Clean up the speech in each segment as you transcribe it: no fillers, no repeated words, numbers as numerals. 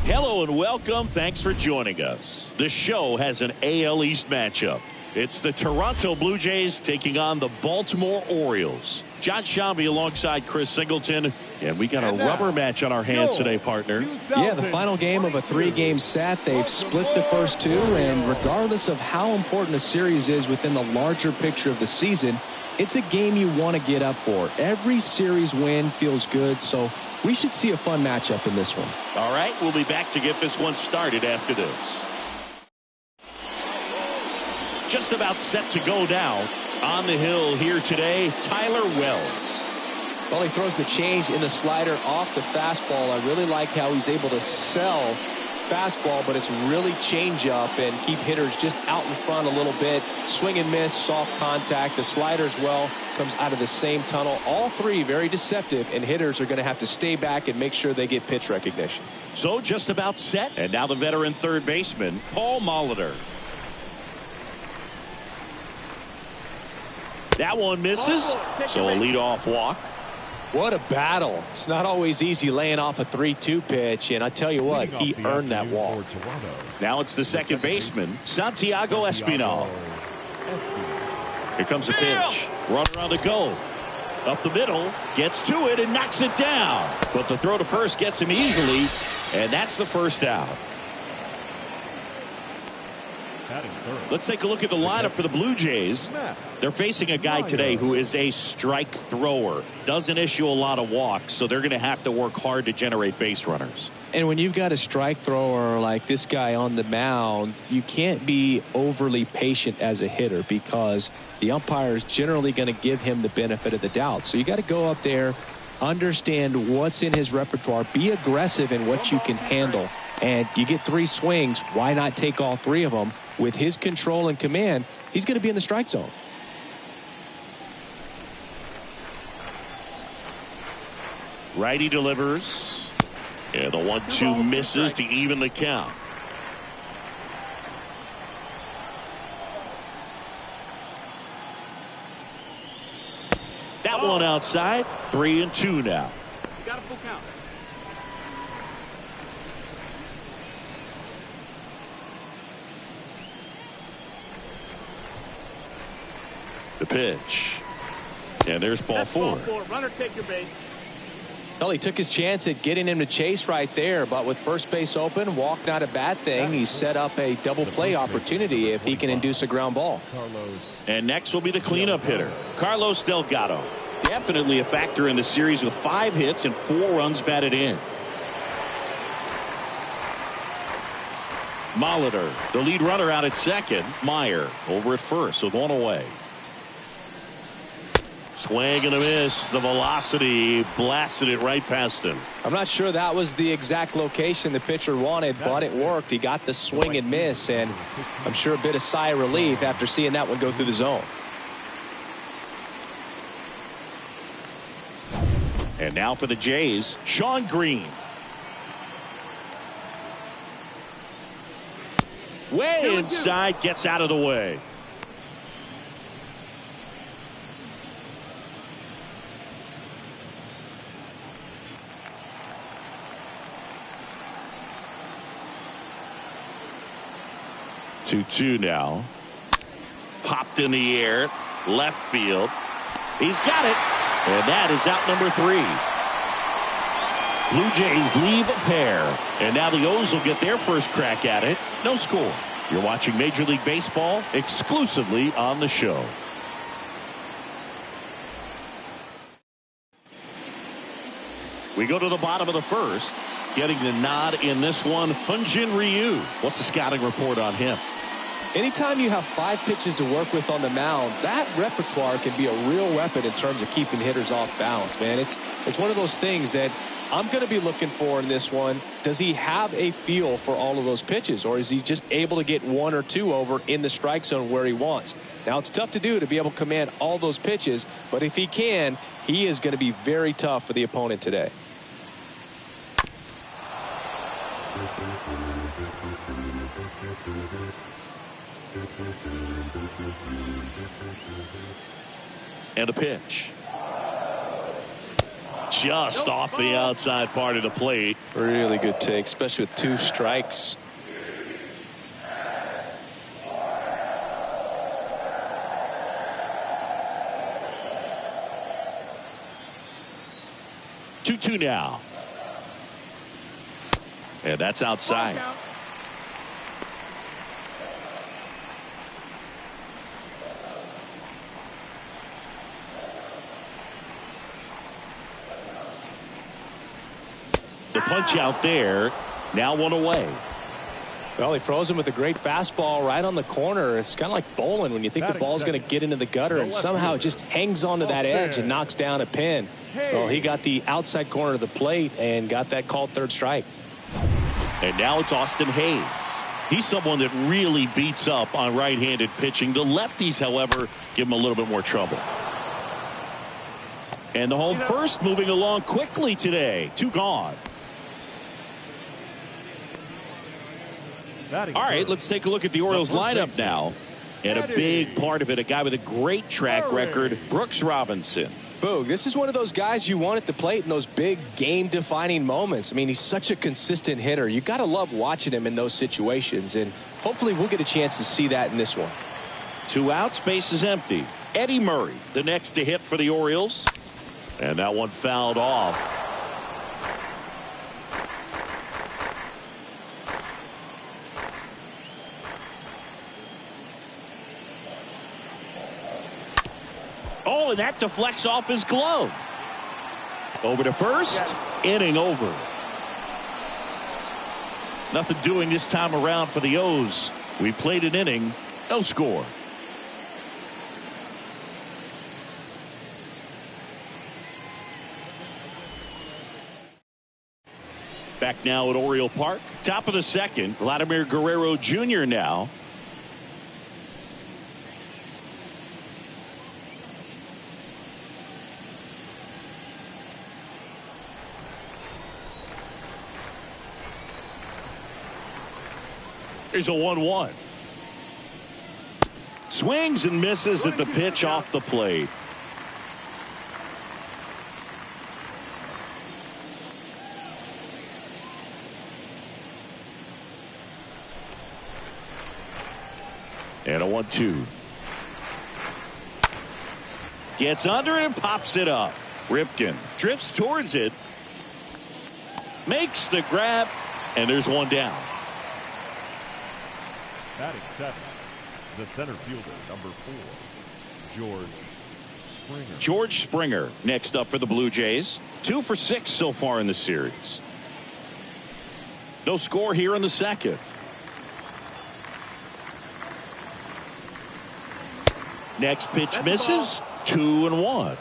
Hello and welcome. Thanks for joining us. The show has an AL East matchup. It's the Toronto Blue Jays taking on the Baltimore Orioles. John Shambi alongside Chris Singleton. And we got a rubber match on our hands today, partner. Yeah, the final game of a 3-game set. They've split the first two, and regardless of how important a series is within the larger picture of the season, it's a game you want to get up for. Every series win feels good, so we should see a fun matchup in this one. All right, we'll be back to get this one started after this. Just about set to go down. On the hill here today, Tyler Wells. Well, he throws the change in the slider off the fastball. I really like how he's able to sell fastball, but it's really change up and keep hitters just out in front a little bit. Swing and miss, soft contact. The slider as well comes out of the same tunnel. All three very deceptive, and hitters are going to have to stay back and make sure they get pitch recognition. So just about set, and now the veteran third baseman, Paul Molitor. That one misses, so a leadoff walk. What a battle. It's not always easy laying off a 3-2 pitch, and I tell you what, he earned that walk. Now it's the second baseman, Santiago Espinal. Here comes the pitch. Runner on the go. Up the middle, gets to it and knocks it down. But the throw to first gets him easily, and that's the first out. Let's take a look at the lineup for the Blue Jays. They're facing a guy today who is a strike thrower. Doesn't issue a lot of walks, so they're going to have to work hard to generate base runners. And when you've got a strike thrower like this guy on the mound, you can't be overly patient as a hitter because the umpire is generally going to give him the benefit of the doubt. So you got to go up there, understand what's in his repertoire, be aggressive in what you can handle. And you get 3 swings, why not take all 3 of them? With his control and command, he's going to be in the strike zone. Righty delivers. And the 1-2 misses to even the count. That one outside. 3-2 now. You got a full count. The pitch. And there's ball 4. Runner, take your base. Well, he took his chance at getting him to chase right there, but with first base open, walk not a bad thing. He set up a double play opportunity if he can induce a ground ball. And next will be the cleanup hitter, Carlos Delgado. Definitely a factor in the series with 5 hits and 4 runs batted in. Molitor, the lead runner out at second. Meyer over at first with 1 away. Swing and a miss. The velocity blasted it right past him. I'm not sure that was the exact location the pitcher wanted, but it worked. He got the swing and miss, and I'm sure a bit of sigh of relief after seeing that one go through the zone. And now for the Jays, Sean Green. Way inside, gets out of the way. Two now. Popped in the air. Left field. He's got it. And that is out number 3. Blue Jays leave a pair. And now the O's will get their first crack at it. No score. You're watching Major League Baseball exclusively on the show. We go to the bottom of the first. Getting the nod in this one, Hyun-Jin Ryu. What's the scouting report on him? Anytime you have 5 pitches to work with on the mound, that repertoire can be a real weapon in terms of keeping hitters off balance, man. It's one of those things that I'm going to be looking for in this one. Does he have a feel for all of those pitches, or is he just able to get 1 or 2 over in the strike zone where he wants? Now, it's tough to do to be able to command all those pitches, but if he can, he is going to be very tough for the opponent today. And a pitch. Just off the outside part of the plate. Really good take, especially with 2 strikes. Two now. And that's outside. The punch out there. Now 1 away. Well, he froze him with a great fastball right on the corner. It's kind of like bowling when you think the ball's going to get into the gutter and somehow it just hangs onto that edge and knocks down a pin. Well, he got the outside corner of the plate and got that called 3rd strike. And now it's Austin Hayes. He's someone that really beats up on right-handed pitching. The lefties, however, give him a little bit more trouble. And the home first moving along quickly today. 2 gone. All right, let's take a look at the Orioles lineup now. And a big part of it, a guy with a great track record, Brooks Robinson. Boog, this is one of those guys you want at the plate in those big game-defining moments. I mean, he's such a consistent hitter. You got to love watching him in those situations, and hopefully we'll get a chance to see that in this one. 2 outs, base is empty. Eddie Murray, the next to hit for the Orioles. And that one fouled off. Oh, and that deflects off his glove. Over to first. Inning over. Nothing doing this time around for the O's. We played an inning. No score. Back now at Oriole Park. Top of the 2nd. Vladimir Guerrero Jr. now. Here's a 1-1. Swings and misses at the pitch off the plate. And a 1-2. Gets under it and pops it up. Ripken drifts towards it. Makes the grab. And there's one down. Batting 7th, the center fielder, number 4, George Springer next up for the Blue Jays. 2 for 6 so far in the series. No score here in the 2nd. Next pitch misses. 2-1.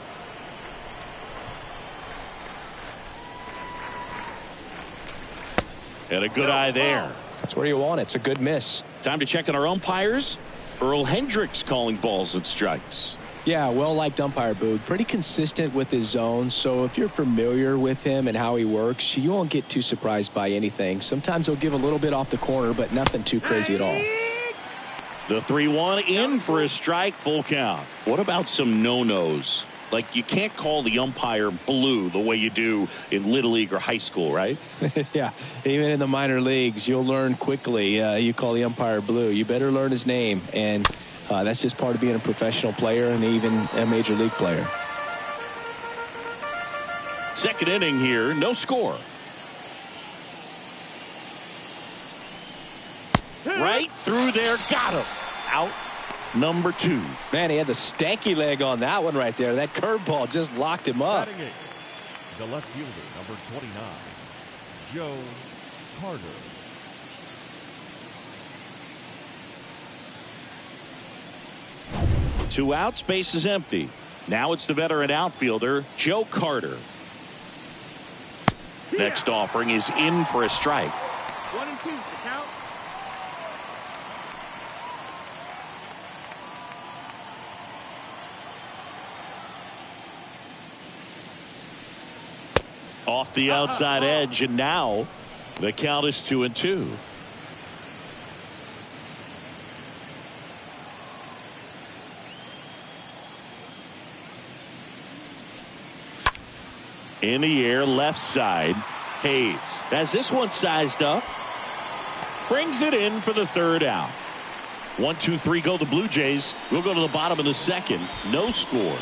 And a good eye there. That's where you want it. It's a good miss. Time to check on our umpires. Earl Hendricks calling balls and strikes. Yeah, well-liked umpire, Boog. Pretty consistent with his zone, so if you're familiar with him and how he works, you won't get too surprised by anything. Sometimes he'll give a little bit off the corner, but nothing too crazy at all. The 3-1 in for a strike, full count. What about some no-nos? Like, you can't call the umpire blue the way you do in Little League or high school, right? Yeah, even in the minor leagues, you'll learn quickly. You call the umpire blue. You better learn his name, and that's just part of being a professional player and even a major league player. 2nd inning here, no score. Right through there, got him. Out. Number 2. Man, he had the stanky leg on that one right there. That curveball just locked him up. The left fielder, number 29, Joe Carter. 2 outs, base is empty. Now it's the veteran outfielder, Joe Carter. Next offering is in for a strike. 1-2, the count. Off the outside edge, and now the count is 2-2. In the air, left side. Hayes has this one sized up. Brings it in for the third out. 1, 2, 3 go the Blue Jays. We'll go to the bottom of the second. No score.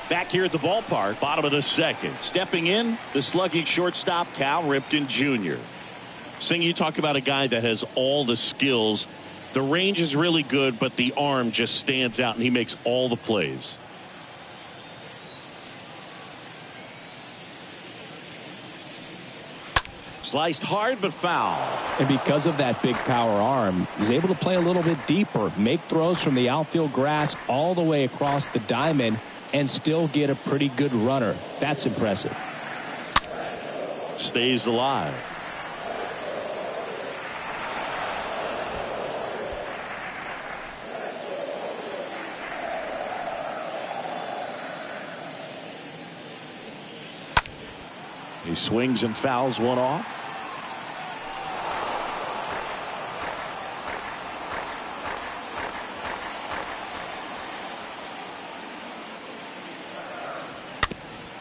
Back here at the ballpark, bottom of the second. Stepping in, the slugging shortstop, Cal Ripken Jr. Sing, you talk about a guy that has all the skills. The range is really good, but the arm just stands out, and he makes all the plays. Sliced hard but foul. And because of that big power arm, he's able to play a little bit deeper, make throws from the outfield grass all the way across the diamond, and still get a pretty good runner. That's impressive. Stays alive. He swings and fouls one off.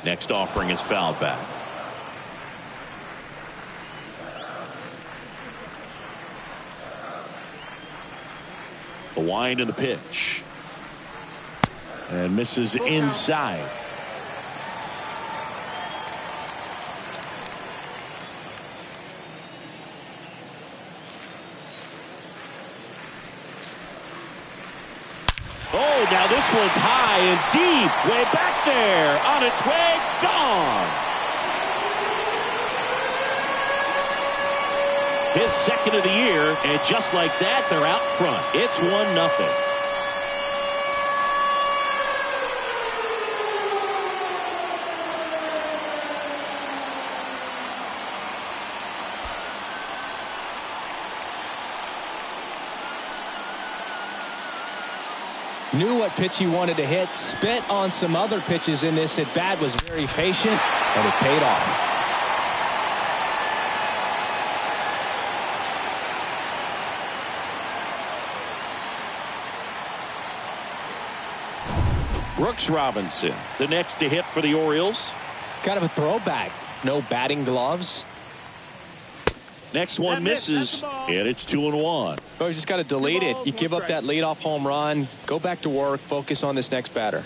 Next offering is fouled back. The wind and the pitch. And misses inside. Oh, now this one's high and deep, way back there, on its way, gone. His second of the year, and just like that, they're out front. It's 1-0. Knew what pitch he wanted to hit, spit on some other pitches in this at bat, was very patient, and it paid off. Brooks Robinson, the next to hit for the Orioles. Kind of a throwback. No batting gloves. Next one misses, and it's 2-1. Oh, you just got to delete it. You give up that leadoff home run, go back to work, focus on this next batter.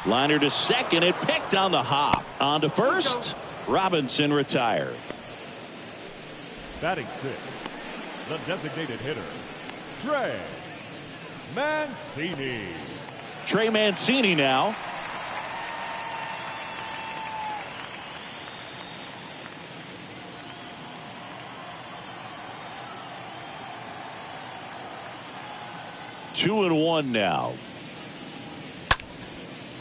Liner to second, and picked on the hop. On to first, Robinson retired. Batting sixth, the designated hitter, Trey Mancini. Trey Mancini now. Two and one now.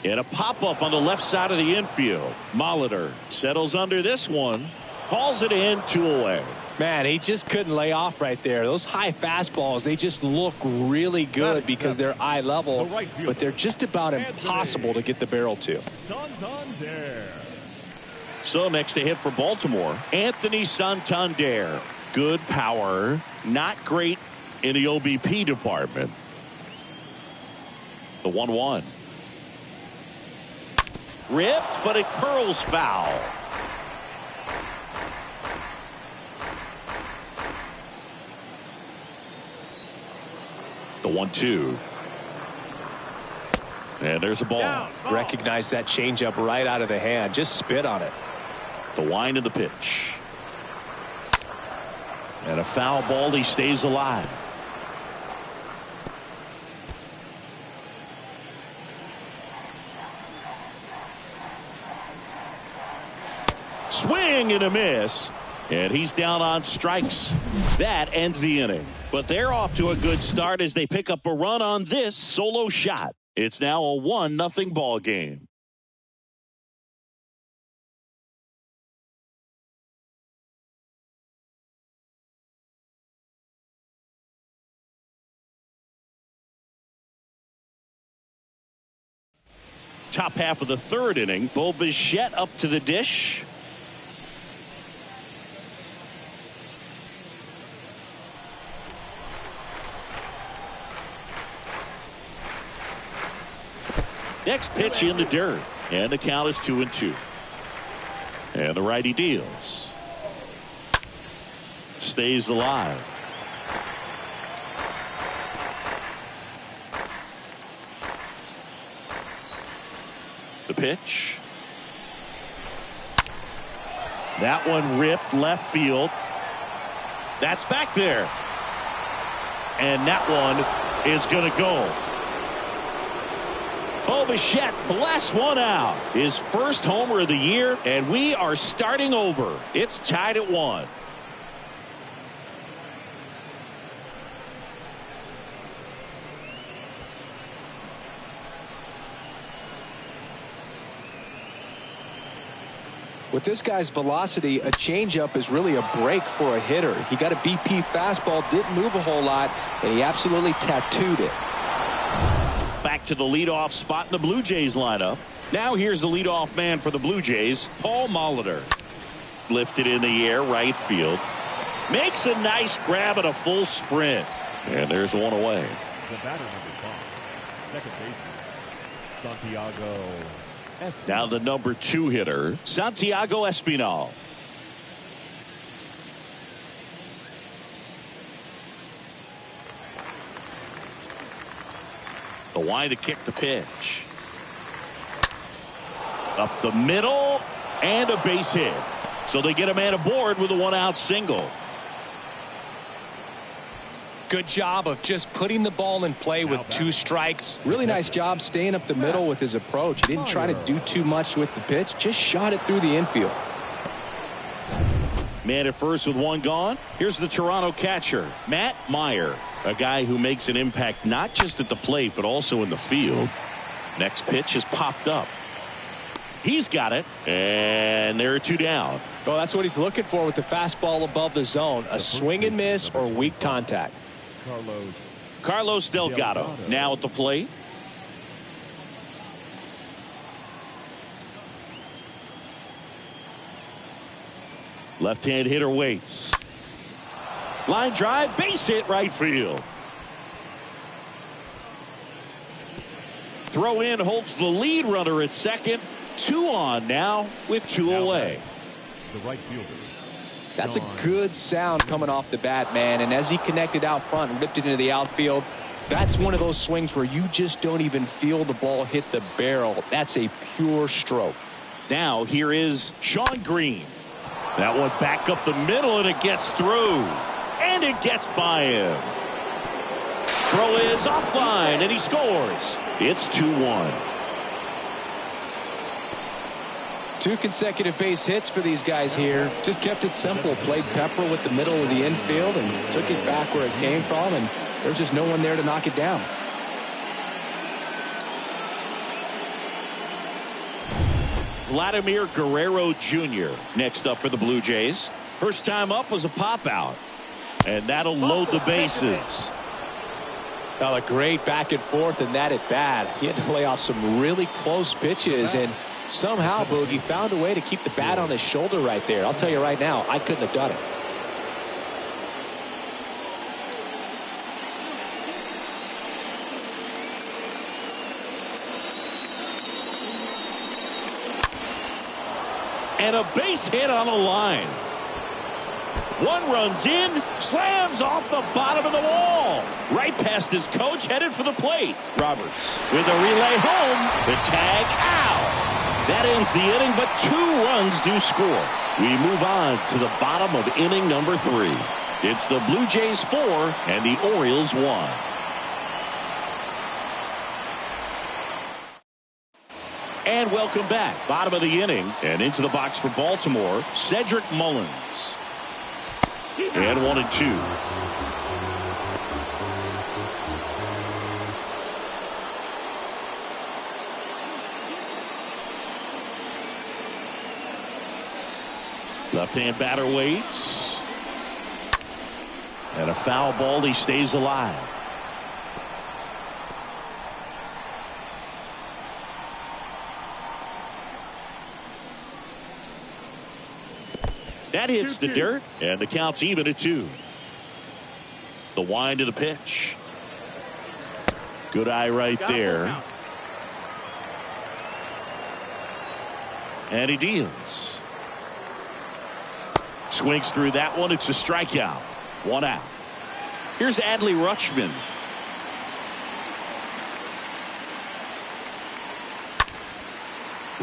And a pop-up on the left side of the infield. Molitor settles under this one. Hauls it in, 2 away. Man, he just couldn't lay off right there. Those high fastballs, they just look really good because they're eye level, but they're just about impossible to get the barrel to. So next to hit for Baltimore, Anthony Santander. Good power, not great in the OBP department. The 1-1. Ripped, but it curls foul. The 1-2. And there's a ball. Recognize that changeup right out of the hand. Just spit on it. The wind of the pitch. And a foul ball. He stays alive. Swing and a miss. And he's down on strikes. That ends the inning. But they're off to a good start as they pick up a run on this solo shot. It's now a 1-0 ball game. Top half of the third inning. Bo Bichette up to the dish. Next pitch in the dirt. And the count is 2-2. And the righty deals. Stays alive. The pitch. That one ripped left field. That's back there. And that one is going to go. Bo Bichette blasts one out. His first homer of the year, and we are starting over. It's tied at 1. With this guy's velocity, a changeup is really a break for a hitter. He got a BP fastball, didn't move a whole lot, and he absolutely tattooed it. Back to the leadoff spot in the Blue Jays lineup. Now here's the leadoff man for the Blue Jays, Paul Molitor. Lifted in the air, right field. Makes a nice grab at a full sprint. And there's one away. The batter number 5, second baseman, Santiago Espinal. Now the number 2 hitter, Santiago Espinal. The wind to kick the pitch. Up the middle and a base hit. So they get a man aboard with a 1-out single. Good job of just putting the ball in play with 2 strikes. Really nice job staying up the middle with his approach. He didn't try to do too much with the pitch, just shot it through the infield. Man at first with 1 gone. Here's the Toronto catcher, Matt Meyer. A guy who makes an impact not just at the plate, but also in the field. Next pitch is popped up. He's got it, and there are 2 down. Well, that's what he's looking for with the fastball above the zone. A swing and miss or weak contact. Carlos Delgado now at the plate. Left-hand hitter waits. Line drive, base hit, right field. Throw in holds the lead runner at second. 2 on now with 2 away. The right fielder. That's a good sound coming off the bat, man. And as he connected out front and ripped it into the outfield, that's one of those swings where you just don't even feel the ball hit the barrel. That's a pure stroke. Now here is Sean Green. That one back up the middle, and it gets through. And it gets by him. Throw is offline, and he scores. It's 2-1. 2 consecutive base hits for these guys here. Just kept it simple. Played pepper with the middle of the infield and took it back where it came from, and there's just no one there to knock it down. Vladimir Guerrero Jr. next up for the Blue Jays. First time up was a pop out. And that'll load the bases. Well, a great back and forth in that at bat. He had to lay off some really close pitches, and somehow Boogie found a way to keep the bat on his shoulder right there. I'll tell you right now, I couldn't have done it. And a base hit on the line. One runs in, slams off the bottom of the wall. Right past his coach, headed for the plate. Roberts with a relay home. The tag out. That ends the inning, but 2 runs do score. We move on to the bottom of inning number 3. It's the Blue Jays 4 and the Orioles 1. And welcome back. Bottom of the inning and into the box for Baltimore, Cedric Mullins. And 1-2. Left-hand batter waits. And a foul ball. He stays alive. That hits the dirt, and the count's even at 2. The wind of the pitch. Good eye right there. And he deals. Swings through that one. It's a strikeout. 1 out. Here's Adley Rutschman.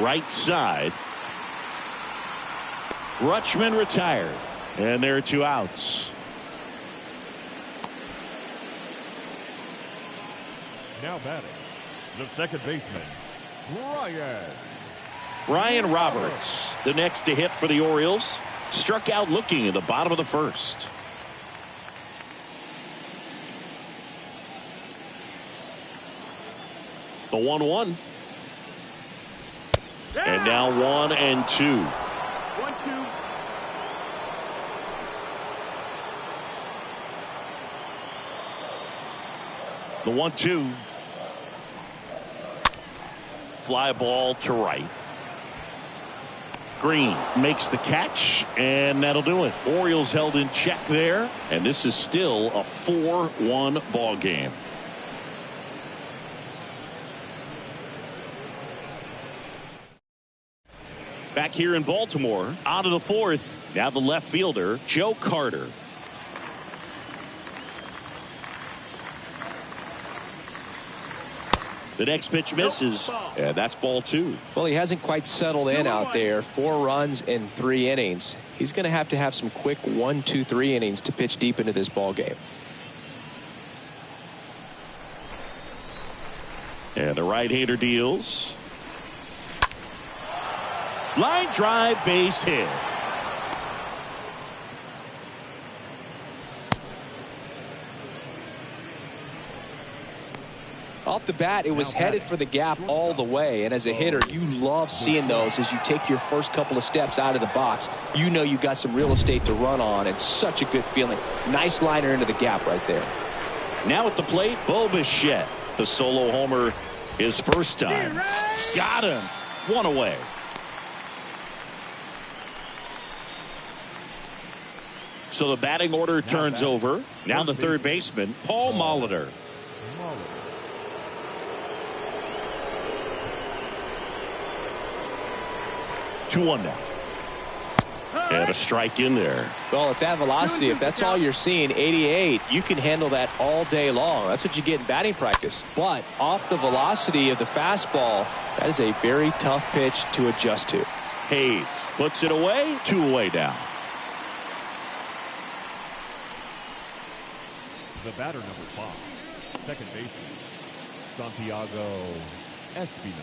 Right side. Rutschman retired. And there are 2 outs. Now batting, the second baseman, Ryan Roberts, the next to hit for the Orioles, struck out looking in the bottom of the first. The 1-1. And now 1-2. 1-2. The 1-2. Fly ball to right. Green makes the catch, and that'll do it. Orioles held in check there, and this is still a 4-1 ball game. Back here in Baltimore, out of the 4th, now the left fielder, Joe Carter. The next pitch misses, and that's ball 2. Well, he hasn't quite settled in out there. 4 runs in 3 innings. He's going to have some quick 1, 2, 3 innings to pitch deep into this ball game. And the right-hander deals. Line drive, base hit. Off the bat, it was headed for the gap all the way, and as a hitter, you love seeing those as you take your first couple of steps out of the box. You know you got some real estate to run on, and such a good feeling. Nice liner into the gap right there. Now at the plate, Bo Bichette. The solo homer his first time. Got him. 1 away. So the batting order turns over. Now the third baseman, Paul Molitor. 2-1 now. And a strike in there. Well, at that velocity, if that's all you're seeing, 88, you can handle that all day long. That's what you get in batting practice. But off the velocity of the fastball, that is a very tough pitch to adjust to. Hayes puts it away. 2 away now. The batter, number 5, second baseman, Santiago Espinal.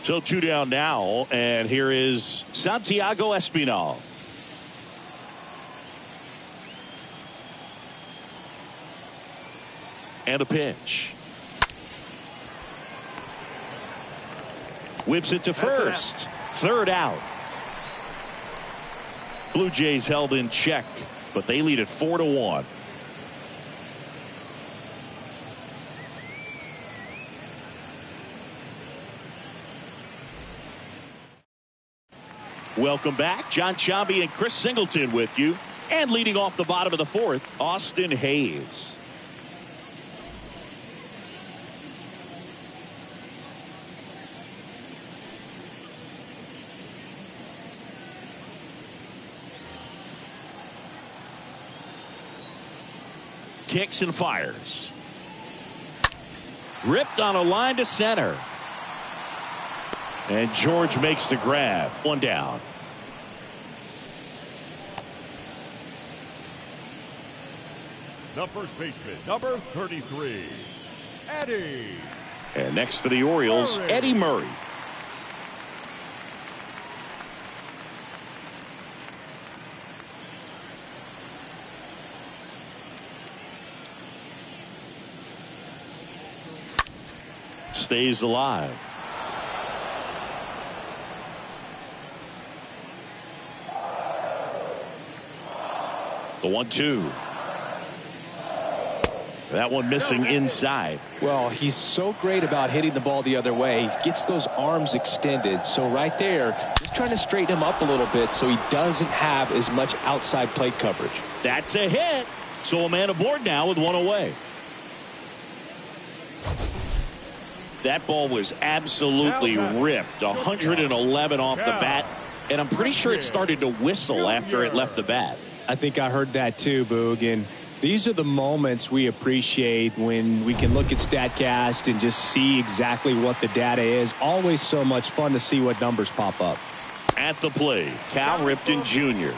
So 2 down now, and here is Santiago Espinal. And a pitch. Whips it to first. 3rd out. Blue Jays held in check, but they lead it 4-1. Welcome back. John Chambi and Chris Singleton with you. And leading off the bottom of the 4th, Austin Hayes. Kicks and fires. Ripped on a line to center. And George makes the grab. 1 down. The first baseman, number 33, Eddie. And next for the Orioles, Eddie Murray. Stays alive. The 1-2. That one missing inside. Well, he's so great about hitting the ball the other way. He gets those arms extended. So right there, just trying to straighten him up a little bit so he doesn't have as much outside plate coverage. That's a hit. So a man aboard now with one away. That ball was absolutely ripped. 111 off the bat. And I'm pretty sure it started to whistle after it left the bat. I think I heard that too, Boog. And these are the moments we appreciate when we can look at StatCast and just see exactly what the data is. Always so much fun to see what numbers pop up. At the plate, Cal Ripken Jr.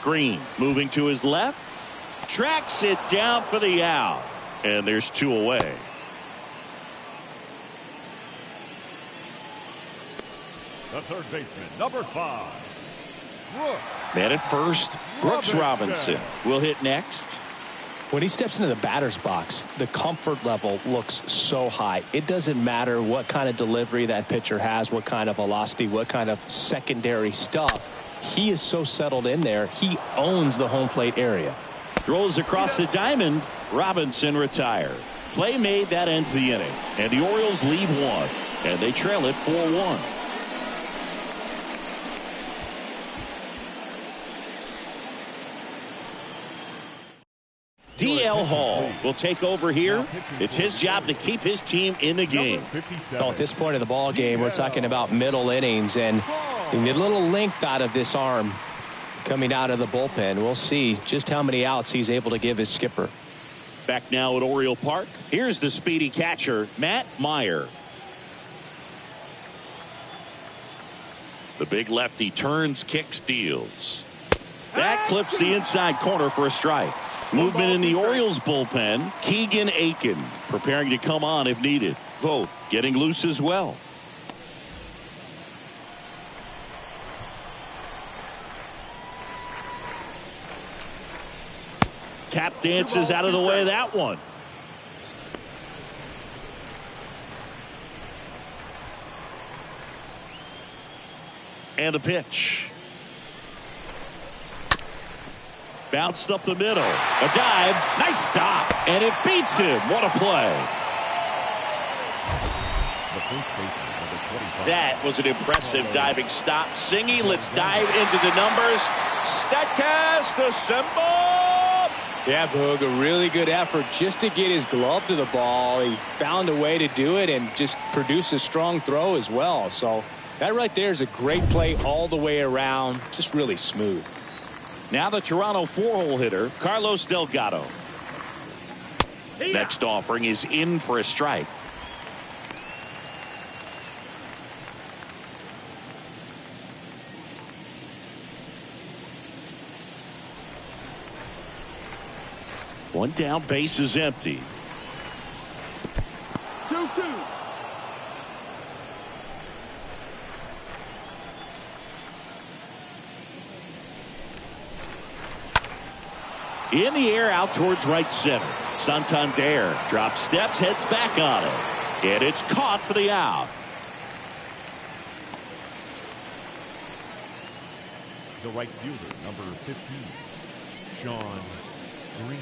Green moving to his left. Tracks it down for the out. And there's two away. The third baseman, number 5. Man at first, Brooks Robinson will hit next. When he steps into the batter's box, the comfort level looks so high. It doesn't matter what kind of delivery that pitcher has, what kind of velocity, what kind of secondary stuff. He is so settled in there. He owns the home plate area. Throws across the diamond. Robinson retired. Play made. That ends the inning. And the Orioles leave one. And they trail it 4-1. DL Hall will take over here. It's his job to keep his team in the game. Well, at this point of the ball game, we're talking about middle innings, and you need a little length out of this arm coming out of the bullpen. We'll see just how many outs he's able to give his skipper. Back now at Oriole Park. Here's the speedy catcher, Matt Meyer. The big lefty turns, kicks, deals. That clips the inside corner for a strike. Movement in the Orioles bullpen. Keegan Aiken preparing to come on if needed. Vogt getting loose as well. Tap dances out of the way of that one. And a pitch. Bounced up the middle. A dive. Nice stop. And it beats him. What a play. That was an impressive diving stop. Singy, let's dive into the numbers. StatCast assemble. Yeah, Boog, a really good effort just to get his glove to the ball. He found a way to do it and just produce a strong throw as well. So that right there is a great play all the way around. Just really smooth. Now the Toronto 4-hole hitter, Carlos Delgado. Next offering is in for a strike. One down, base is empty. 2-2. In the air out towards right center. Santander drops steps, heads back on it. And it's caught for the out. The right fielder, number 15, Sean Green.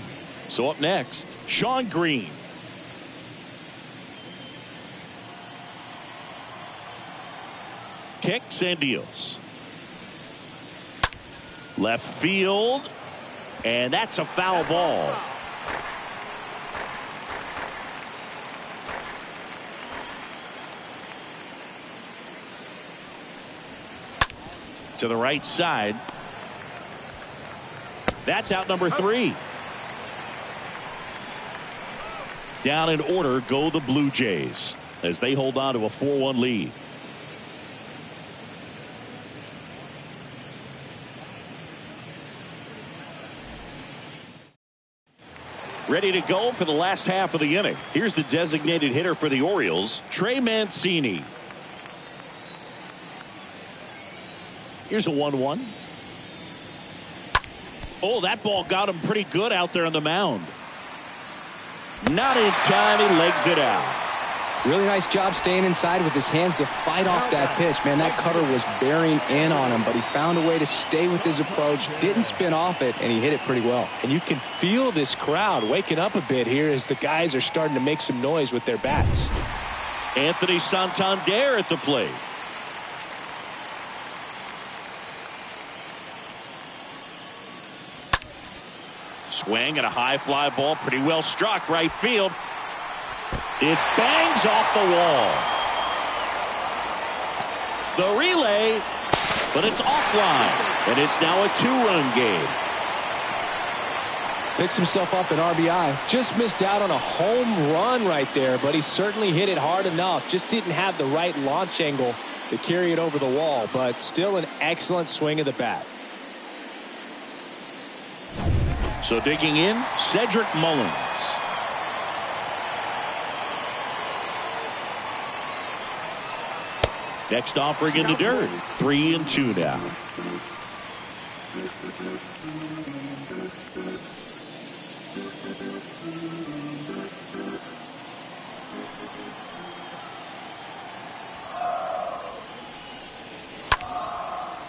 So up next, Sean Green. Kicks and deals. Left field. And that's a foul ball. To the right side. That's out number 3. Down in order go the Blue Jays as they hold on to a 4-1 lead. Ready to go for the last half of the inning. Here's the designated hitter for the Orioles, Trey Mancini. Here's a 1-1. Oh, that ball got him pretty good out there on the mound. Not in time. He legs it out. Really nice job staying inside with his hands to fight off that pitch. Man, that cutter was bearing in on him, but he found a way to stay with his approach, didn't spin off it, and he hit it pretty well. And you can feel this crowd waking up a bit here as the guys are starting to make some noise with their bats. Anthony Santander at the plate. Swing and a high fly ball, pretty well struck right field. It bangs off the wall. The relay, but it's offline, and it's now a 2-run game. Picks himself up an RBI. Just missed out on a home run right there, but he certainly hit it hard enough. Just didn't have the right launch angle to carry it over the wall, but still an excellent swing of the bat. So digging in, Cedric Mullins. Next offering in the dirt. 3-2 now.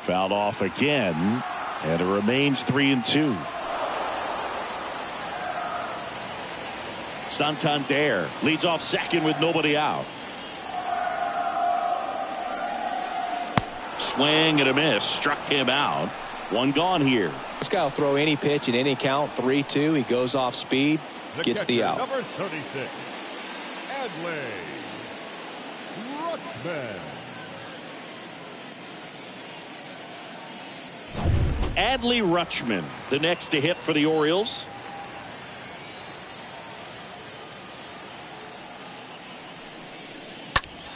Fouled off again, and it remains 3-2. Santander leads off second with nobody out. Swing and a miss. Struck him out. One gone here. This guy will throw any pitch in any count. 3-2. He goes off speed. Gets the out. Number 36. Adley Rutschman. Adley Rutschman, the next to hit for the Orioles.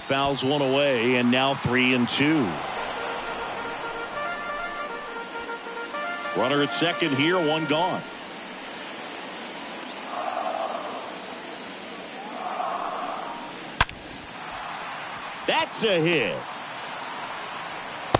Fouls one away, and now 3-2. Runner at second here, one gone. That's a hit.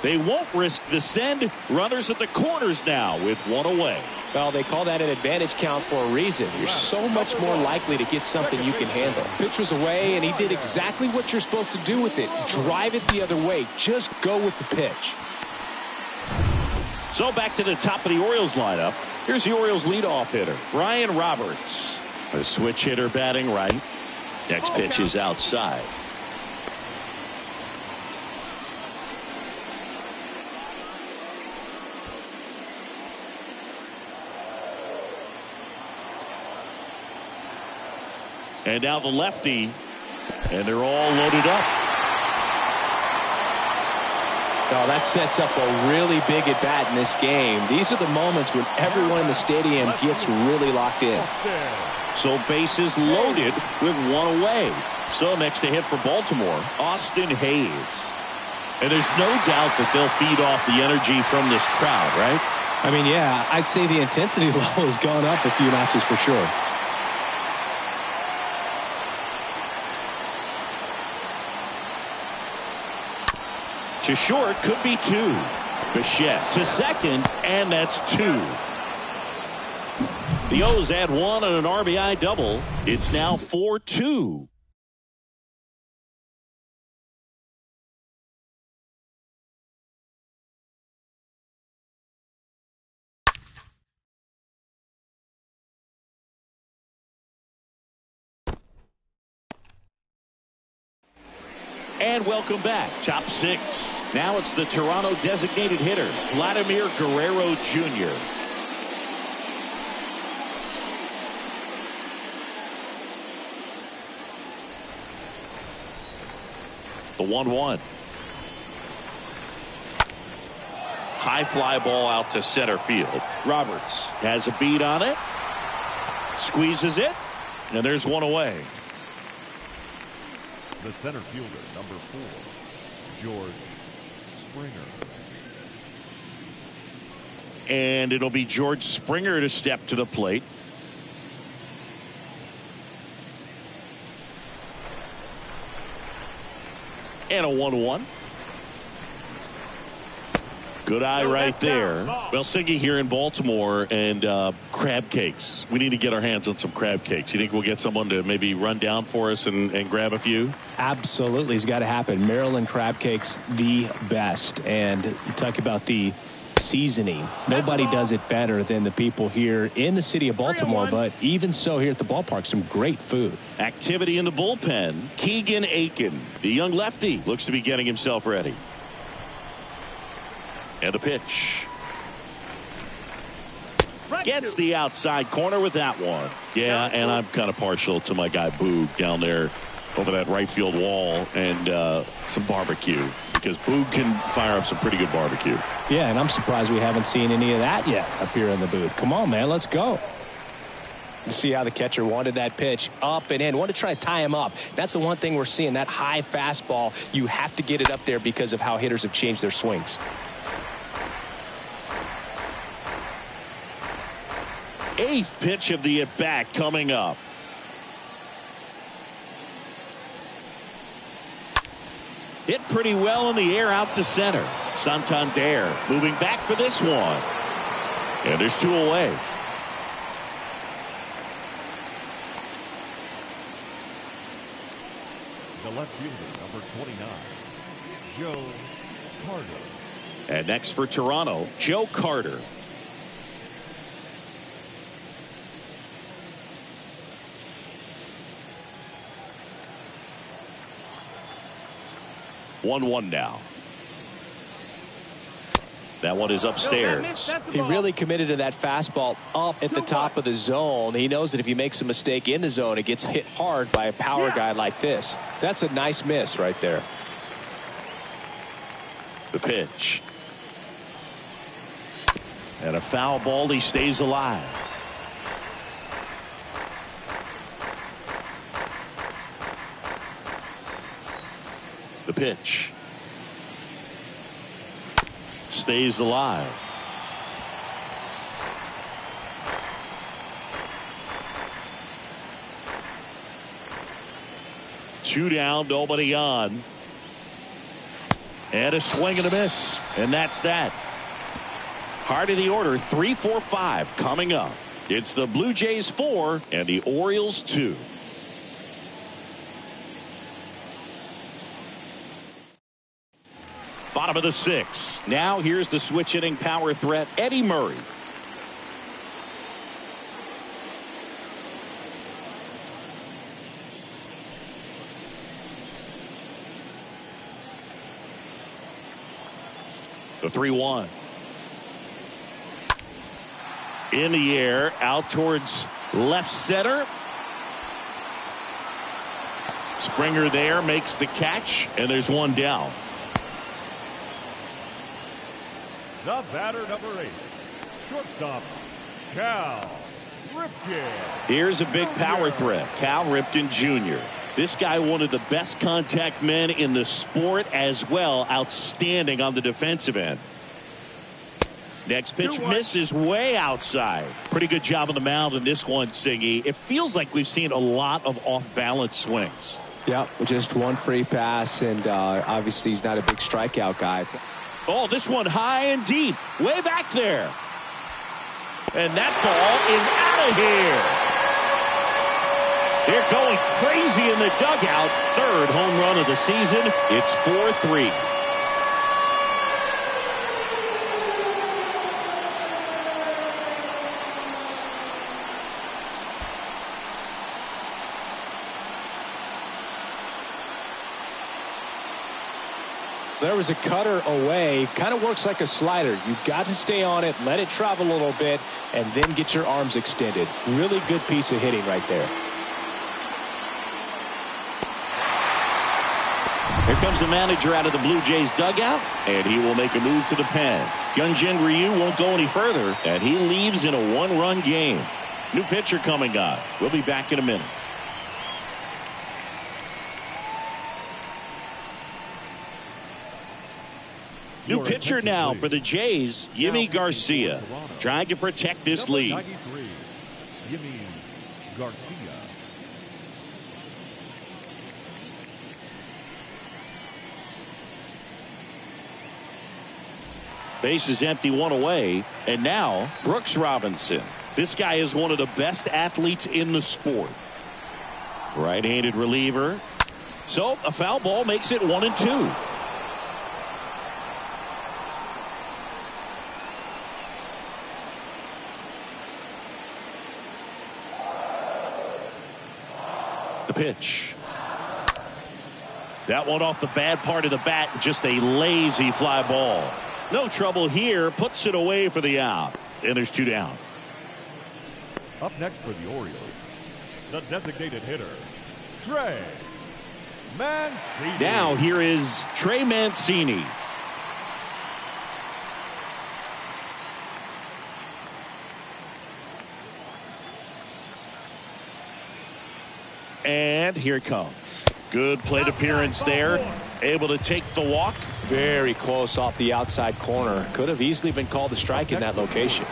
They won't risk the send. Runners at the corners now with one away. Well, they call that an advantage count for a reason. You're so much more likely to get something you can handle. Pitch was away, and he did exactly what you're supposed to do with it. Drive it the other way. Just go with the pitch. So back to the top of the Orioles lineup. Here's the Orioles leadoff hitter, Ryan Roberts. A switch hitter batting right. Next pitch is outside. And now the lefty, and they're all loaded up. Oh, that sets up a really big at bat in this game. These are the moments when everyone in the stadium gets really locked in. So bases loaded with one away. So next to hit for Baltimore, Austin Hayes. And there's no doubt that they'll feed off the energy from this crowd, right? I mean, yeah, I'd say the intensity level has gone up a few notches for sure. To short, could be two. Bichette to second, and that's two. The O's add one on an RBI double. It's now 4-2. And welcome back. Top six. Now it's the Toronto designated hitter, Vladimir Guerrero Jr. The 1-1. High fly ball out to center field. Roberts has a beat on it. Squeezes it. And there's one away. The center fielder, number 4, George Springer. And it'll be George Springer to step to the plate. And a 1-1. Good eye No, right that's down. there. Ball. Well, Siggy here in Baltimore, and crab cakes. We need to get our hands on some crab cakes. You think we'll get someone to maybe run down for us and grab a few? Absolutely. It's got to happen. Maryland crab cakes, the best. And you talk about the seasoning. Nobody does it better than the people here in the city of Baltimore, but even so here at the ballpark, some great food. Activity in the bullpen. Keegan Aiken, the young lefty, looks to be getting himself ready. And a pitch. Gets the outside corner with that one. Yeah, and I'm kind of partial to my guy Boog down there over that right field wall, and some barbecue, because Boog can fire up some pretty good barbecue. Yeah, and I'm surprised we haven't seen any of that yet up here in the booth. Come on, man, let's go. You see how the catcher wanted that pitch up and in. Want to try to tie him up. That's the one thing we're seeing, that high fastball. You have to get it up there because of how hitters have changed their swings. Eighth pitch of the at-bat coming up. Hit pretty well in the air out to center. Santander moving back for this one. And there's two away. The left fielder, number 29, Joe Carter. And next for Toronto, Joe Carter. One now. That one is upstairs. He really committed to that fastball up at the top of the zone. He knows that if he makes a mistake in the zone, it gets hit hard by a power guy like this. That's a nice miss right there. The pitch. And a foul ball. He stays alive. The pitch. Stays alive. Two down, nobody on. And a swing and a miss. And that's that. Heart of the order, 3, 4, 5 coming up. It's the Blue Jays 4 and the Orioles 2. Bottom of the 6th. Now here's the switch hitting power threat, Eddie Murray. The 3-1. In the air, out towards left center. Springer there makes the catch, and there's one down. The batter, number 8, shortstop, Cal Ripken. Here's a big power threat, Cal Ripken Jr. This guy, one of the best contact men in the sport as well. Outstanding on the defensive end. Next pitch misses way outside. Pretty good job on the mound in this one, Siggy. It feels like we've seen a lot of off-balance swings. Yep, just one free pass, and obviously he's not a big strikeout guy. Oh, this one high and deep, way back there. And that ball is out of here. They're going crazy in the dugout. Third home run of the season. It's 4-3. There was a cutter away. Kind of works like a slider. You've got to stay on it, let it travel a little bit, and then get your arms extended. Really good piece of hitting right there. Here comes the manager out of the Blue Jays dugout, and he will make a move to the pen. Hyunjin Ryu won't go any further, and he leaves in a one-run game. New pitcher coming on. We'll be back in a minute. New pitcher now for the Jays, Yimi Garcia, trying to protect this lead. 93, Yimi Garcia. Base is empty, one away. And now Brooks Robinson. This guy is one of the best athletes in the sport. Right-handed reliever. So a foul ball makes it 1-2. The pitch. That one off the bad part of the bat. Just a lazy fly ball. No trouble here. Puts it away for the out. And there's 2 down. Up next for the Orioles, the designated hitter, Trey Mancini. Now here is Trey Mancini. And here it comes. Good plate appearance there. Able to take the walk. Very close off the outside corner. Could have easily been called a strike in that location.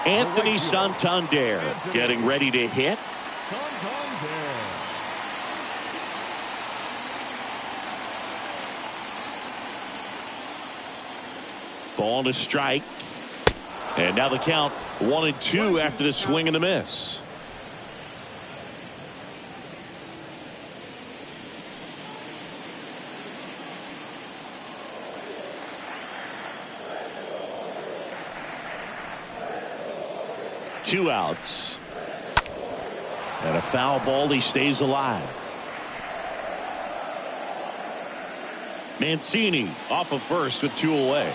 Anthony Santander getting ready to hit. Ball to strike. And now the count 1-2 after the swing and the miss. Two outs. And a foul ball. He stays alive. Mancini off of first with 2 away.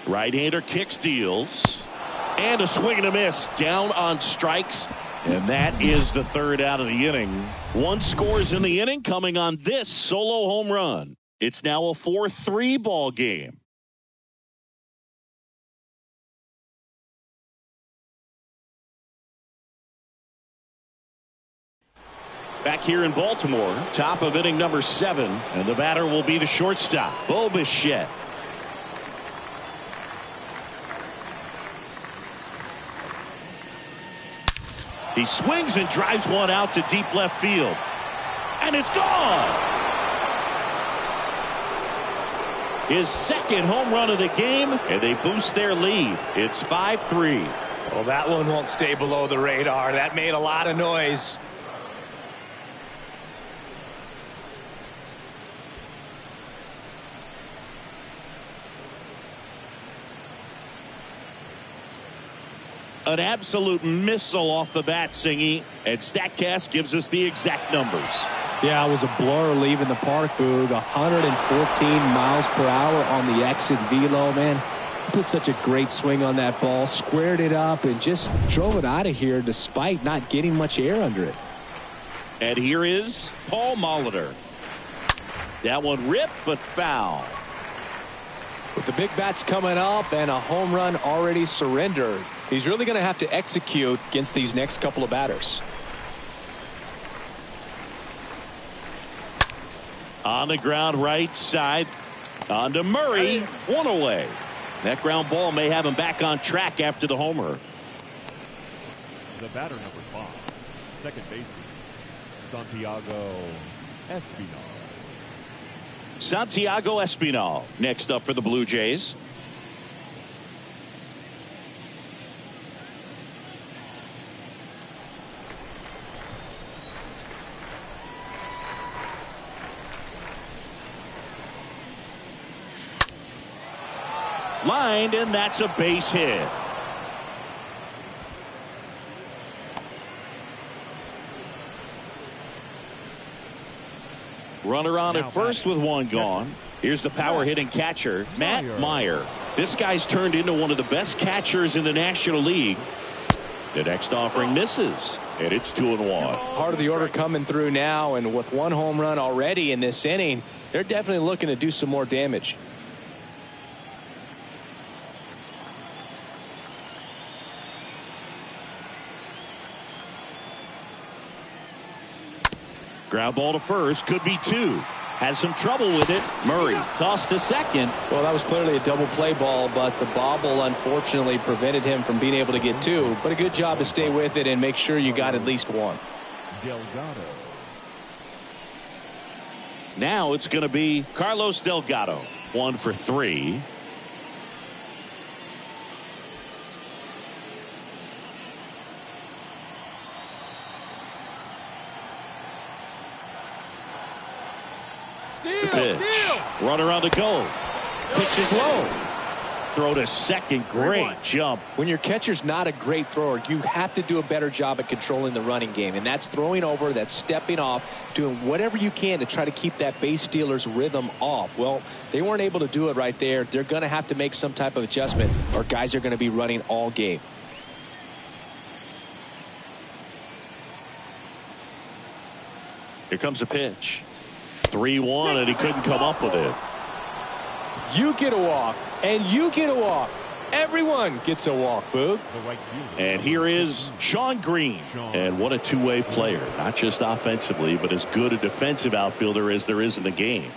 Right-hander kicks, deals, and a swing and a miss down on strikes, and that is the 3rd out of the inning. 1 scores in the inning coming on this solo home run. It's now a 4-3 ball game. Back here in Baltimore, top of inning number 7, and the batter will be the shortstop, Bo Bichette. He swings and drives one out to deep left field. And it's gone! His 2nd home run of the game, and they boost their lead. It's 5-3. Well, that one won't stay below the radar. That made a lot of noise. An absolute missile off the bat, Singy, and StatCast gives us the exact numbers. Yeah, it was a blur leaving the park, Boog. 114 miles per hour on the exit velo, man. He put such a great swing on that ball, squared it up, and just drove it out of here despite not getting much air under it. And here is Paul Molitor. That one ripped, but foul. With the big bats coming up and a home run already surrendered, he's really going to have to execute against these next couple of batters. On the ground right side. On to Murray. 1 away. That ground ball may have him back on track after the homer. The batter number 5, second baseman, Santiago Espinal. Santiago Espinal next up for the Blue Jays. Lined, and that's a base hit. Runner on at first with 1 gone. Here's the power hitting catcher, Matt Meyer. This guy's turned into one of the best catchers in the National League. The next offering misses, and it's 2-1. Part of the order coming through now, and with 1 home run already in this inning, they're definitely looking to do some more damage. Ground ball to first, could be 2. Has some trouble with it. Murray tossed to second. Well, that was clearly a double play ball, but the bobble unfortunately prevented him from being able to get two. But a good job to stay with it and make sure you got at least one. Delgado. Now it's going to be Carlos Delgado. 1 for 3. The pitch. Runner on the go. Pitch is low. Throw to second. Great jump. When your catcher's not a great thrower, you have to do a better job at controlling the running game. And that's throwing over, that's stepping off, doing whatever you can to try to keep that base stealer's rhythm off. Well, they weren't able to do it right there. They're going to have to make some type of adjustment or guys are going to be running all game. Here comes a pitch. 3-1, and he couldn't come up with it. You get a walk, and you get a walk. Everyone gets a walk, Boog. And here is Sean Green. And what a two-way player. Not just offensively, but as good a defensive outfielder as there is in the game.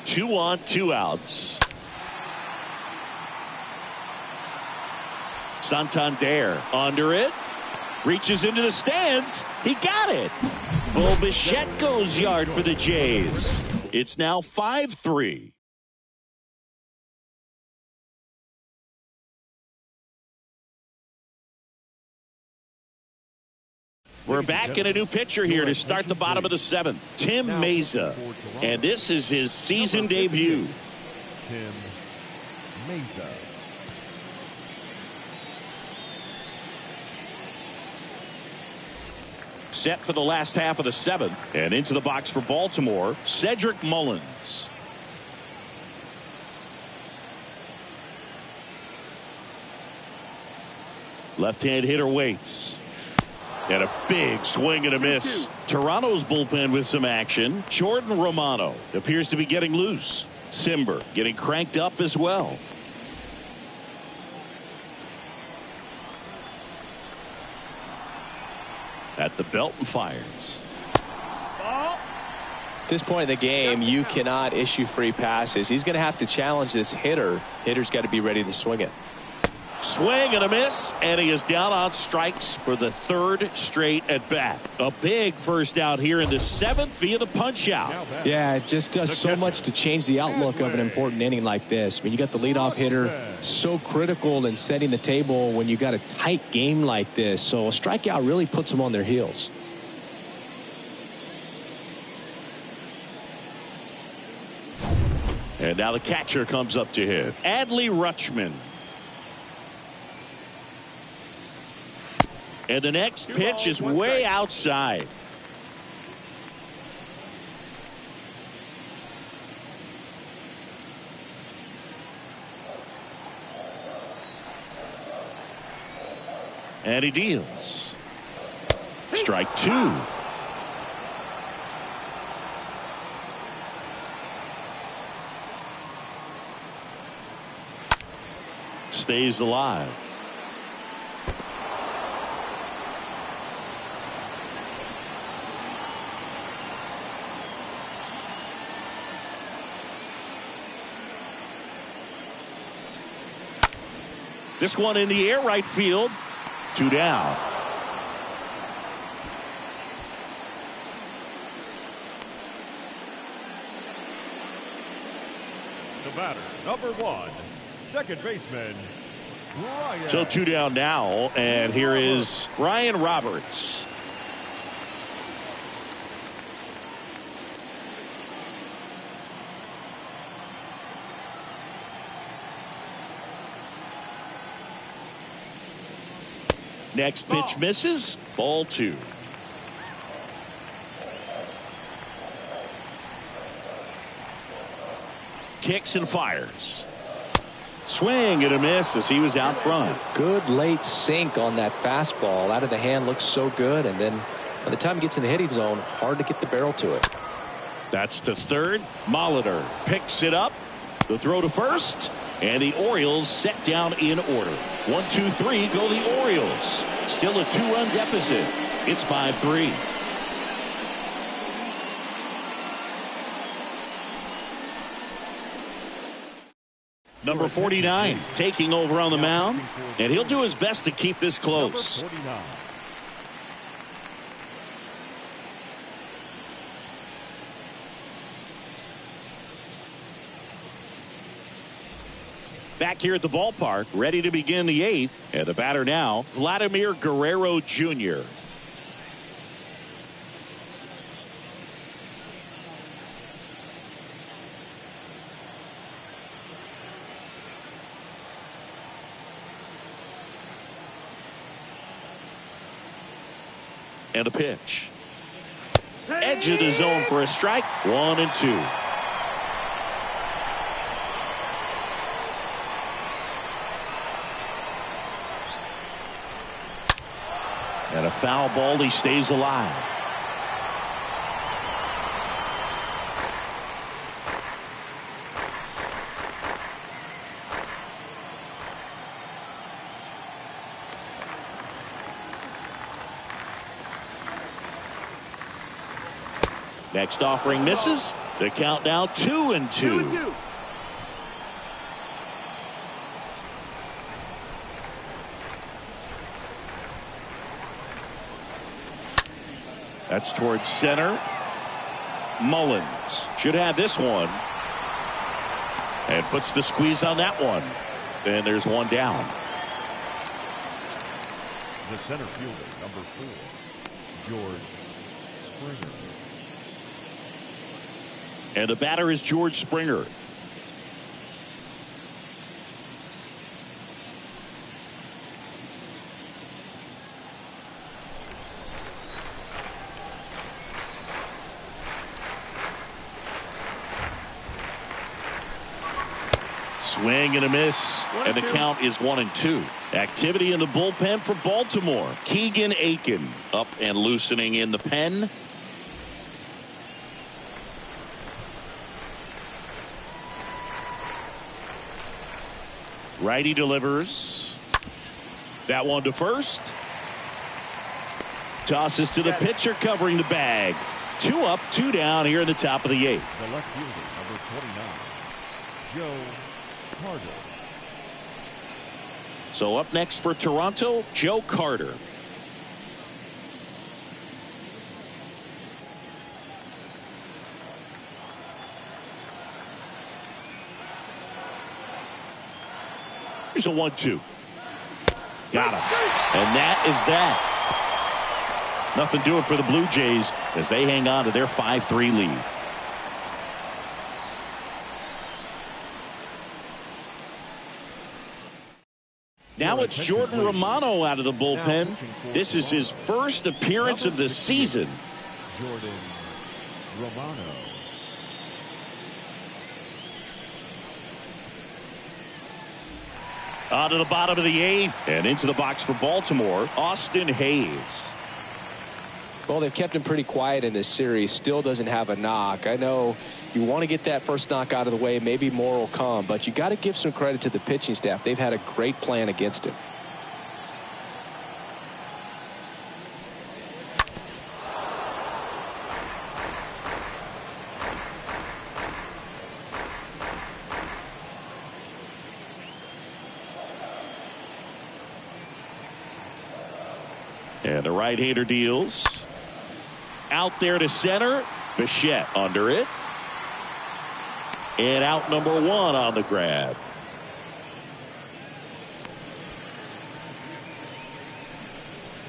Two on, 2 outs. Santander under it. Reaches into the stands. He got it. Bo Bichette goes yard for the Jays. It's now 5-3. We're back in a new pitcher here to start the bottom of the 7th. Tim Meza. And this is his season debut. Tim Meza. Set for the last half of the 7th. And into the box for Baltimore, Cedric Mullins. Left-hand hitter waits. And a big swing and a miss. Toronto's bullpen with some action. Jordan Romano appears to be getting loose. Simber getting cranked up as well. At the belt and fires. At this point in the game, you cannot issue free passes. He's going to have to challenge this hitter. Hitter's got to be ready to swing it. Swing and a miss, and he is down on strikes for the 3rd straight at bat. A big first out here in the 7th via the punch out. Yeah, it just does so much to change the outlook of an important inning like this. I mean, you got the leadoff hitter, so critical in setting the table when you got a tight game like this. So a strikeout really puts them on their heels. And now the catcher comes up to hit. Adley Rutschman. And the next pitch is way outside. And he deals. Strike 2. Stays alive. This one in the air, right field. 2 down. The batter, number 1, second baseman, Ryan. So 2 down now, and here is Ryan Roberts. Next pitch misses. Ball 2. Kicks and fires. Swing and a miss as he was out front. Good late sink on that fastball. Out of the hand, looks so good. And then by the time he gets in the hitting zone, hard to get the barrel to it. That's to third. Molitor picks it up. The throw to first. And the Orioles set down in order. 1, 2, 3 go the Orioles. Still a 2-run deficit. It's 5-3. Number 49 taking over on the mound. And he'll do his best to keep this close. Number 49. Back here at the ballpark, ready to begin the 8th. And the batter now, Vladimir Guerrero Jr. And a pitch. Edge of the zone for a strike. 1-2. And a foul ball. He stays alive. Next offering misses. The count now 2-2. That's towards center. Mullins should have this one. And puts the squeeze on that one. And there's one down. The center fielder, number 4, George Springer. And the batter is George Springer. Swing and a miss, and the count is 1-2. Activity in the bullpen for Baltimore. Keegan Aiken up and loosening in the pen. Righty delivers. That one to first. Tosses to the pitcher covering the bag. 2 up, 2 down here in the top of the 8th. The left fielder, number 29, Joe Carter. So up next for Toronto, Joe Carter. Here's a 1-2. Got him. And that is that. Nothing doing for the Blue Jays as they hang on to their 5-3 lead. Now it's Jordan Romano out of the bullpen. This is his first appearance of the season. Jordan Romano. On to the bottom of the 8th and into the box for Baltimore, Austin Hayes. Well, they've kept him pretty quiet in this series. Still doesn't have a knock. I know you want to get that first knock out of the way. Maybe more will come, but you got to give some credit to the pitching staff. They've had a great plan against him. And the right-hander deals. Out there to center. Bichette under it. And out number 1 on the grab.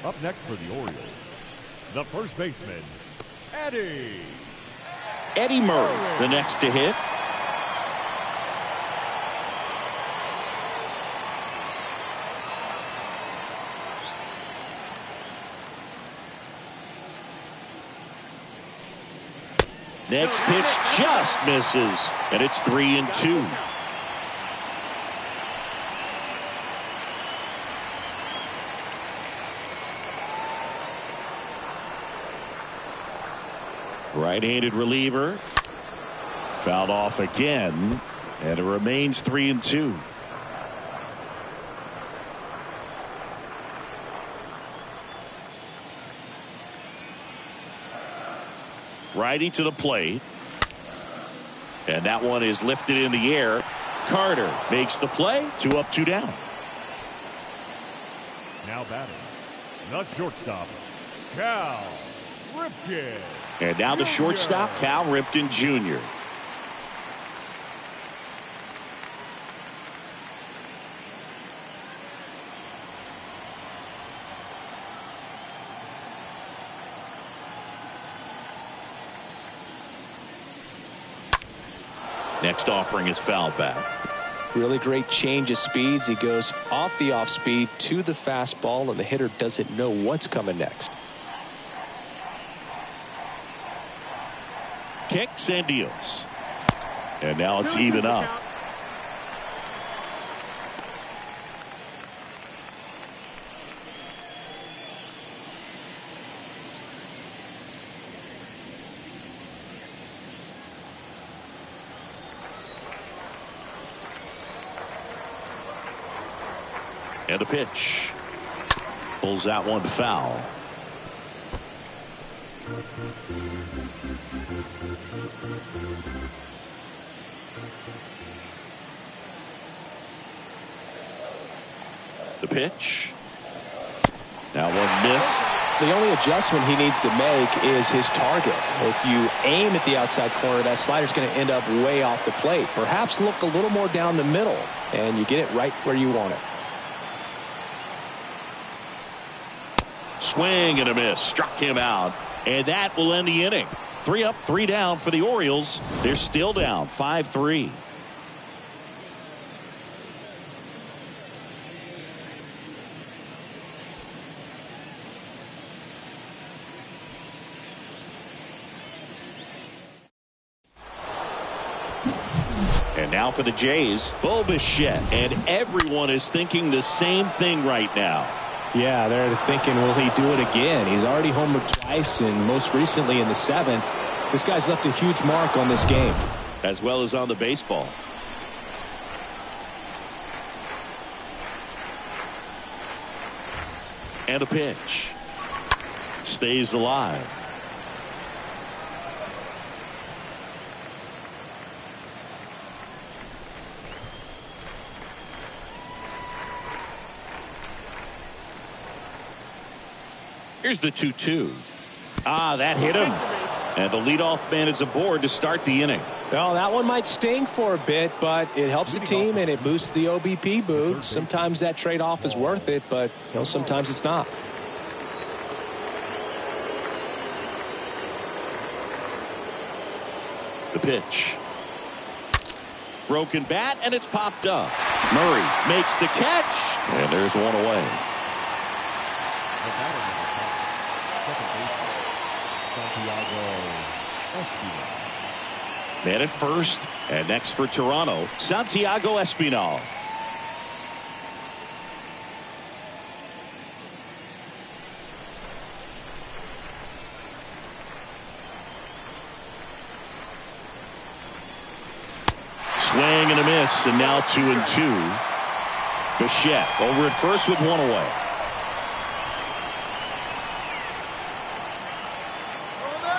Up next for the Orioles, the first baseman, Eddie Murray, the next to hit. Next pitch just misses, and it's 3-2. Right-handed reliever. Fouled off again. And it remains 3-2. Righty to the plate. And that one is lifted in the air. Carter makes the play. 2 up, 2 down. Now batting, the shortstop, Cal Ripken. And now the shortstop, Cal Ripken Jr. Next offering is fouled back. Really great change of speeds. He goes off the off speed to the fastball, and the hitter doesn't know what's coming next. Kicks and deals. And now it's even up. And a pitch. Pulls that one foul. The pitch. That one missed. The only adjustment he needs to make is his target. If you aim at the outside corner, that slider's going to end up way off the plate. Perhaps look a little more down the middle, and you get it right where you want it. Swing and a miss. Struck him out. And that will end the inning. 3 up, 3 down for the Orioles. They're still down 5-3. And now for the Jays, Bo Bichette. And everyone is thinking the same thing right now. Yeah, they're thinking, will he do it again? He's already homered twice, and most recently in the 7th. This guy's left a huge mark on this game. As well as on the baseball. And a pitch. Stays alive. Here's the 2-2. That hit him. And the leadoff man is aboard to start the inning. Well, that one might sting for a bit, but it helps the team and it boosts the OBP boot. Sometimes that trade-off is worth it, but sometimes it's not. The pitch. Broken bat, and it's popped up. Murray makes the catch, and there's one away. Man at first, and next for Toronto, Santiago Espinal. Swing and a miss, and now 2-2. Bichette over at first with one away.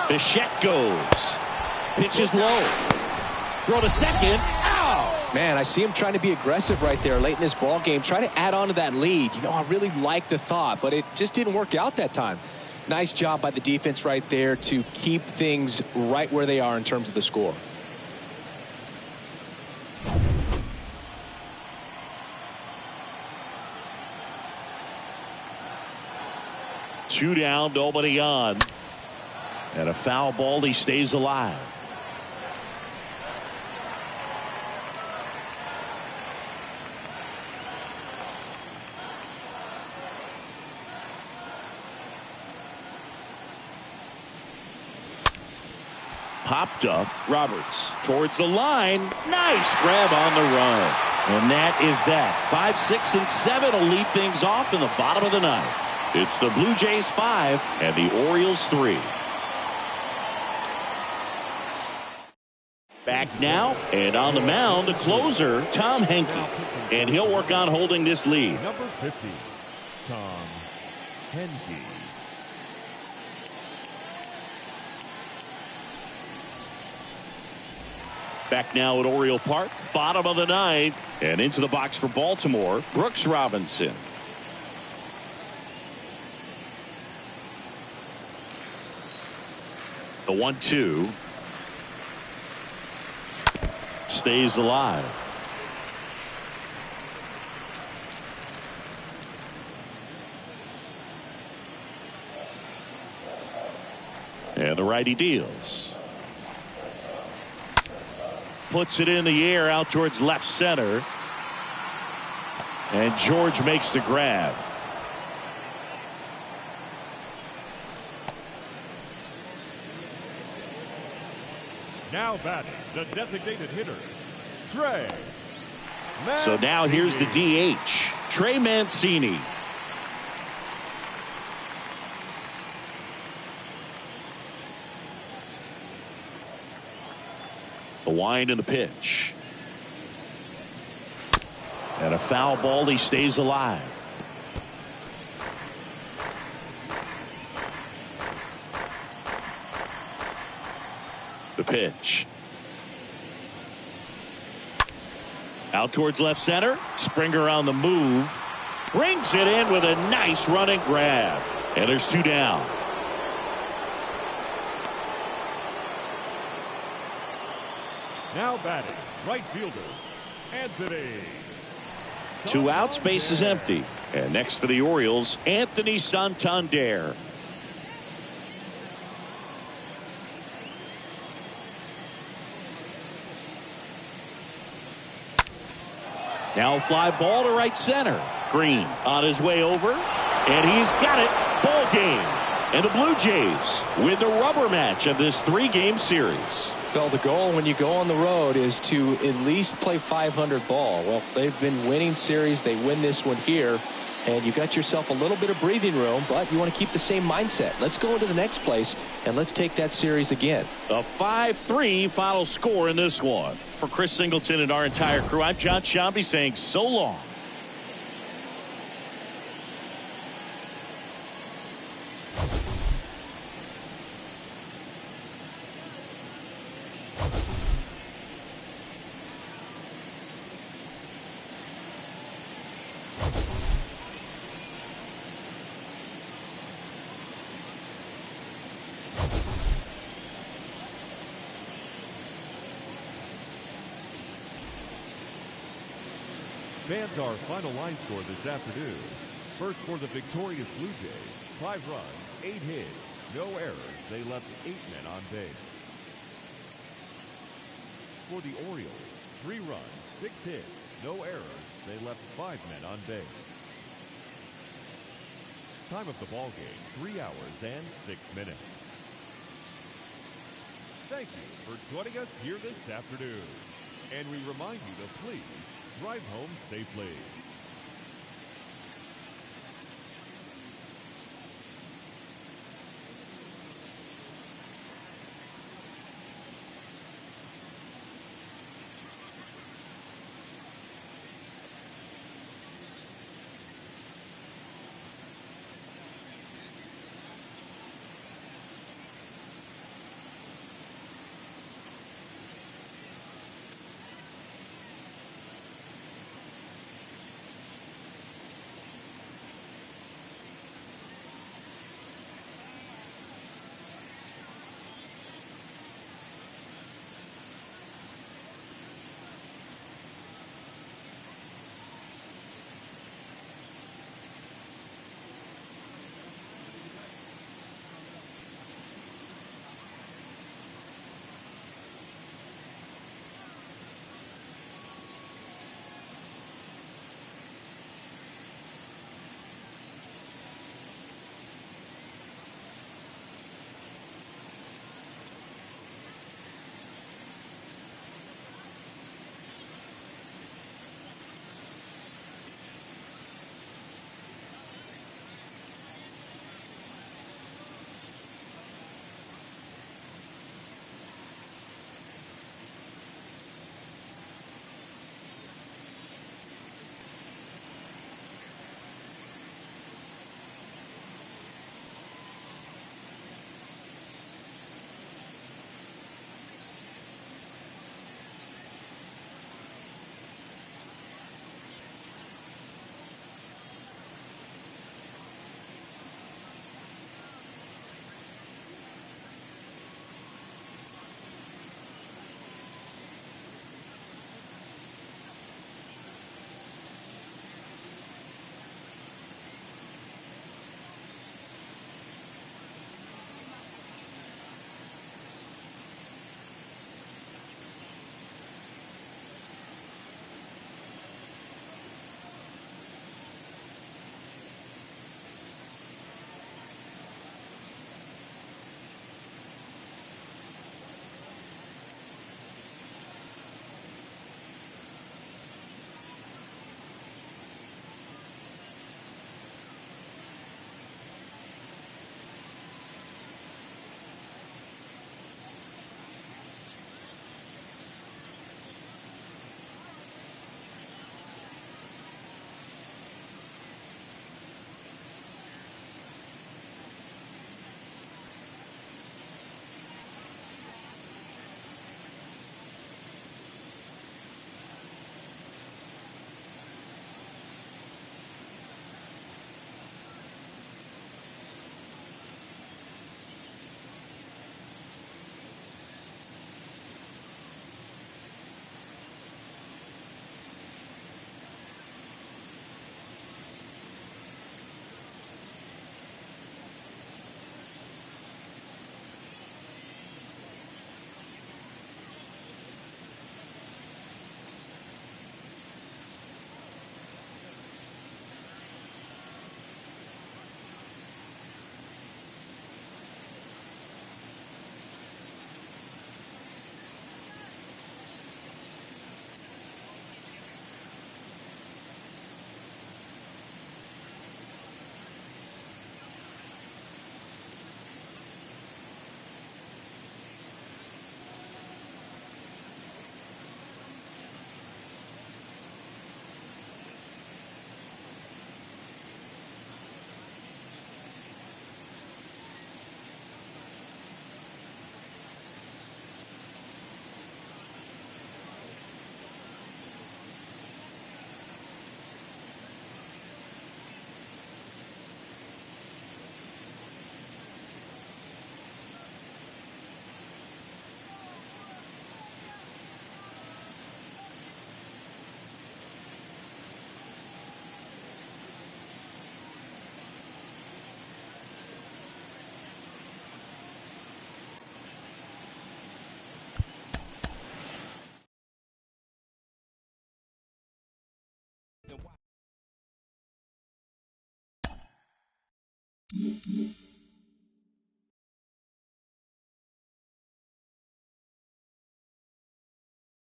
Bichette goes. Pitch is low. Throw to second. Ow! Man, I see him trying to be aggressive right there late in this ball game. Try to add on to that lead. I really like the thought, but it just didn't work out that time. Nice job by the defense right there to keep things right where they are in terms of the score. Two down, nobody on. And a foul ball, he stays alive. Popped up. Roberts towards the line. Nice grab on the run. And that is that. 5, 6, and 7 will lead things off in the bottom of the ninth. It's the Blue Jays 5 and the Orioles 3. Back now, and on the mound, the closer, Tom Henke. And he'll work on holding this lead. Number 50, Tom Henke. Back now at Oriole Park, bottom of the ninth, and into the box for Baltimore, Brooks Robinson. The 1-2 stays alive. And the righty deals. Puts it in the air out towards left center. And George makes the grab. Now batting, the designated hitter, Trey Mancini. So now here's the DH, Trey Mancini. The wind and the pitch. And a foul ball, he stays alive. The pitch. Out towards left center. Springer on the move. Brings it in with a nice running grab. And there's two down. Now batting, right fielder, Anthony. Two outs, base is empty. And next for the Orioles, Anthony Santander. Now a fly ball to right center. Green on his way over, and he's got it. Ball game. And the Blue Jays win the rubber match of this 3-game series. Well, the goal when you go on the road is to at least play 500 ball. Well, they've been winning series. They win this one here, and you got yourself a little bit of breathing room, but you want to keep the same mindset. Let's go into the next place, and let's take that series again. A 5-3 final score in this one. For Chris Singleton and our entire crew, I'm John Shambi saying so long. Fans, our final line score this afternoon. First for the victorious Blue Jays, 5 runs, 8 hits, no errors. They left 8 men on base. For the Orioles, 3 runs, 6 hits, no errors. They left 5 men on base. Time of the ball game, 3 hours and 6 minutes. Thank you for joining us here this afternoon. And we remind you to please drive home safely.